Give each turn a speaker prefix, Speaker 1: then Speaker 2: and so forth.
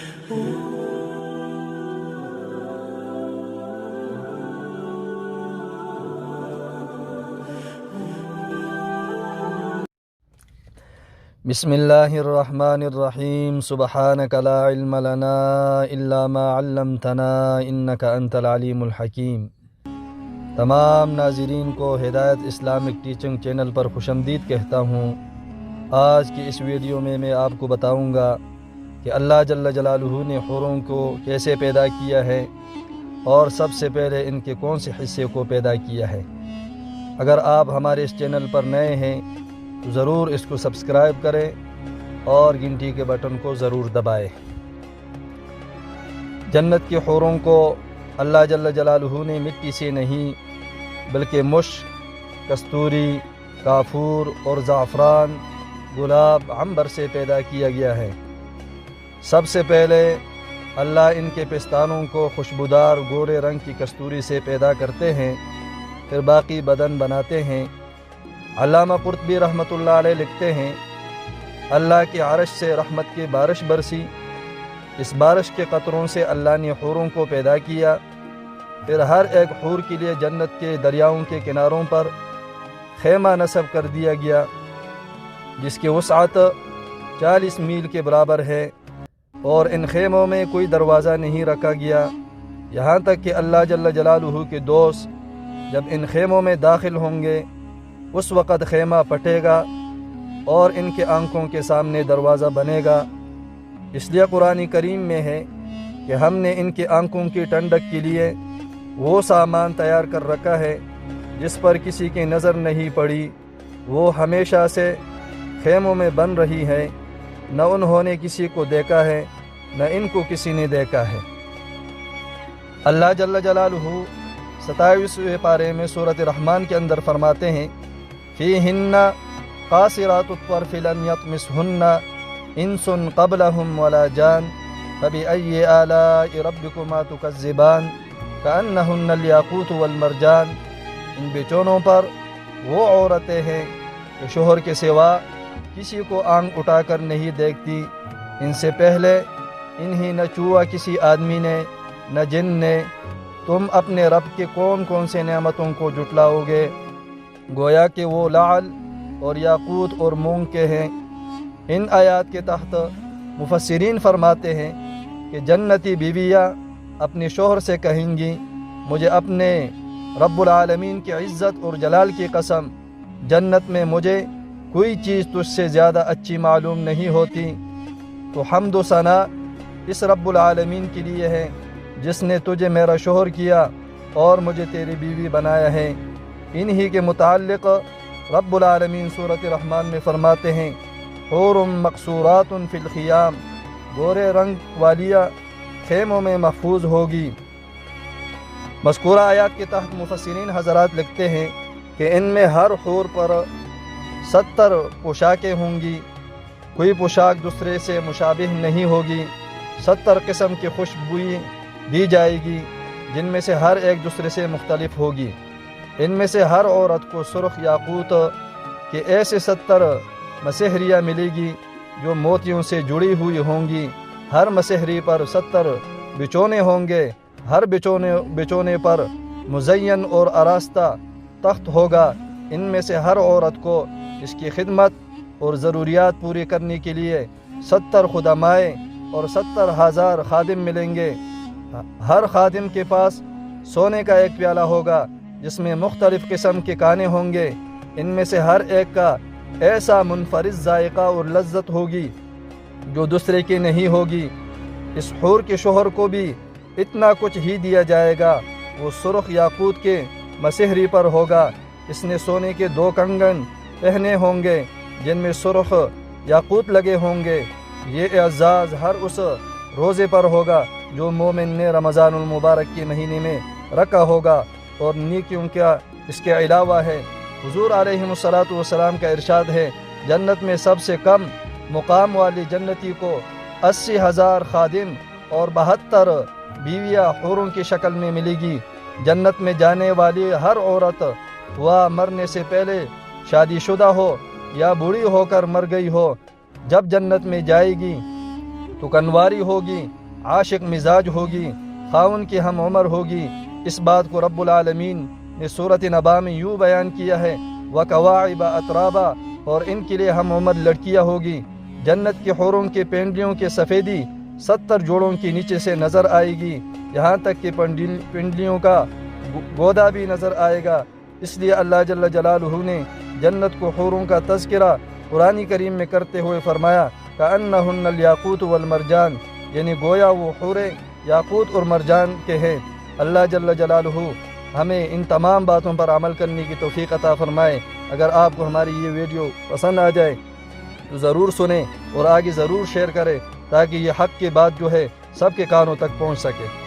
Speaker 1: بسم اللہ الرحمن الرحیم سبحانک لا علم لنا الا ما علمتنا انک انت العلیم الحکیم۔ تمام ناظرین کو ہدایت اسلامک ٹیچنگ چینل پر خوش آمدید کہتا ہوں۔ آج کی اس ویڈیو میں آپ کو بتاؤں گا کہ اللہ جل جلالہ نے حوروں کو کیسے پیدا کیا ہے اور سب سے پہلے ان کے کون سے حصے کو پیدا کیا ہے۔ اگر آپ ہمارے اس چینل پر نئے ہیں تو ضرور اس کو سبسکرائب کریں اور گھنٹی کے بٹن کو ضرور دبائیں۔ جنت کی حوروں کو اللہ جل جلالہ نے مٹی سے نہیں بلکہ مشک، کستوری، کافور اور زعفران، گلاب، عنبر سے پیدا کیا گیا ہے۔ سب سے پہلے اللہ ان کے پستانوں کو خوشبودار گورے رنگ کی کستوری سے پیدا کرتے ہیں، پھر باقی بدن بناتے ہیں۔ علامہ قرطبی رحمۃ اللہ علیہ لکھتے ہیں، اللہ کے عرش سے رحمت کی بارش برسی، اس بارش کے قطروں سے اللہ نے حوروں کو پیدا کیا۔ پھر ہر ایک حور کے لیے جنت کے دریاؤں کے کناروں پر خیمہ نصب کر دیا گیا، جس کی وسعت 40 میل کے برابر ہے، اور ان خیموں میں کوئی دروازہ نہیں رکھا گیا، یہاں تک کہ اللہ جل جلالہ کے دوست جب ان خیموں میں داخل ہوں گے اس وقت خیمہ پھٹے گا اور ان کے آنکھوں کے سامنے دروازہ بنے گا۔ اس لیے قرآن کریم میں ہے کہ ہم نے ان کی آنکھوں کی ٹھنڈک کے لیے وہ سامان تیار کر رکھا ہے جس پر کسی کی نظر نہیں پڑی، وہ ہمیشہ سے خیموں میں بن رہی ہے، نہ انہوں نے کسی کو دیکھا ہے نہ ان کو کسی نے دیکھا ہے۔ اللہ جل جلالہ 27ویں پارے میں سورۃ رحمان کے اندر فرماتے ہیں، فیہن قاصرات الطرف لم یطمثہن انس قبلہم ولا جان فبأی آلاء ربکما تکذبان کأنہن الیاقوت والمرجان۔ ان بیچونوں پر وہ عورتیں ہیں کہ شوہر کے سوا کسی کو آنکھ اٹھا کر نہیں دیکھتی، ان سے پہلے انہیں نہ چھوا کسی آدمی نے نہ جن نے، تم اپنے رب کے کون کون سے نعمتوں کو جھٹلاؤ گے؟ گویا کہ وہ لعل اور یاقوت اور مونگ کے ہیں۔ ان آیات کے تحت مفسرین فرماتے ہیں کہ جنتی بیویاں اپنے شوہر سے کہیں گی، مجھے اپنے رب العالمین کی عزت اور جلال کی قسم، جنت میں مجھے کوئی چیز تجھ سے زیادہ اچھی معلوم نہیں ہوتی، تو حمد و ثنا اس رب العالمین کے لیے ہے جس نے تجھے میرا شوہر کیا اور مجھے تیری بیوی بنایا ہے۔ انہی کے متعلق رب العالمین سورۃ رحمان میں فرماتے ہیں، حور مقصورات فی الخیام، گورے رنگ والیاں خیموں میں محفوظ ہوگی۔ مذکورہ آیات کے تحت مفسرین حضرات لکھتے ہیں کہ ان میں ہر حور پر 70 پوشاکیں ہوں گی، کوئی پوشاک دوسرے سے مشابہ نہیں ہوگی، 70 قسم کی خوشبوئی دی جائے گی جن میں سے ہر ایک دوسرے سے مختلف ہوگی۔ ان میں سے ہر عورت کو سرخ یاقوت کے ایسے 70 مسحریاں ملے گی جو موتیوں سے جڑی ہوئی ہوں گی، ہر مسحری پر 70 بچونے ہوں گے، ہر بچونے پر مزین اور آراستہ تخت ہوگا۔ ان میں سے ہر عورت کو اس کی خدمت اور ضروریات پوری کرنے کے لیے 70 خدمائیں اور 70,000 خادم ملیں گے۔ ہر خادم کے پاس سونے کا ایک پیالہ ہوگا جس میں مختلف قسم کے کانے ہوں گے، ان میں سے ہر ایک کا ایسا منفرد ذائقہ اور لذت ہوگی جو دوسرے کی نہیں ہوگی۔ اس حور کے شوہر کو بھی اتنا کچھ ہی دیا جائے گا، وہ سرخ یاقوت کے مسحری پر ہوگا، اس نے سونے کے 2 کنگن پہنے ہوں گے جن میں سرخ یاقوت لگے ہوں گے۔ یہ اعزاز ہر اس روزے پر ہوگا جو مومن نے رمضان المبارک کے مہینے میں رکھا ہوگا، اور نیکیوں کا اس کے علاوہ ہے۔ حضور علیہ الصلاۃ کا ارشاد ہے، جنت میں سب سے کم مقام والی جنتی کو 80,000 خادم اور 72 بیویاں حوروں کی شکل میں ملے گی۔ جنت میں جانے والی ہر عورت وہ مرنے سے پہلے شادی شدہ ہو یا بوڑھی ہو کر مر گئی ہو، جب جنت میں جائے گی تو کنواری ہوگی، عاشق مزاج ہوگی، خاون کی ہم عمر ہوگی۔ اس بات کو رب العالمین نے سورۃ نبا میں یوں بیان کیا ہے، وَكَوَاعِبَ أَتْرَابًا، اور ان کے لیے ہم عمر لڑکیاں ہوگی۔ جنت کی حوروں کے پنڈلیوں کی سفیدی 70 جوڑوں کے نیچے سے نظر آئے گی، یہاں تک کہ پنڈلیوں کا گودا بھی نظر آئے گا۔ اس لیے اللہ جل جلالہ نے جنت کو حوروں کا تذکرہ قرآن کریم میں کرتے ہوئے فرمایا کأنہن الیاقوت والمرجان، یعنی گویا وہ حوریں یاقوت اور مرجان کے ہیں۔ اللہ جل جلالہ ہمیں ان تمام باتوں پر عمل کرنے کی توفیق عطا فرمائے۔ اگر آپ کو ہماری یہ ویڈیو پسند آ جائے تو ضرور سنیں اور آگے ضرور شیئر کریں، تاکہ یہ حق کی بات جو ہے سب کے کانوں تک پہنچ سکے۔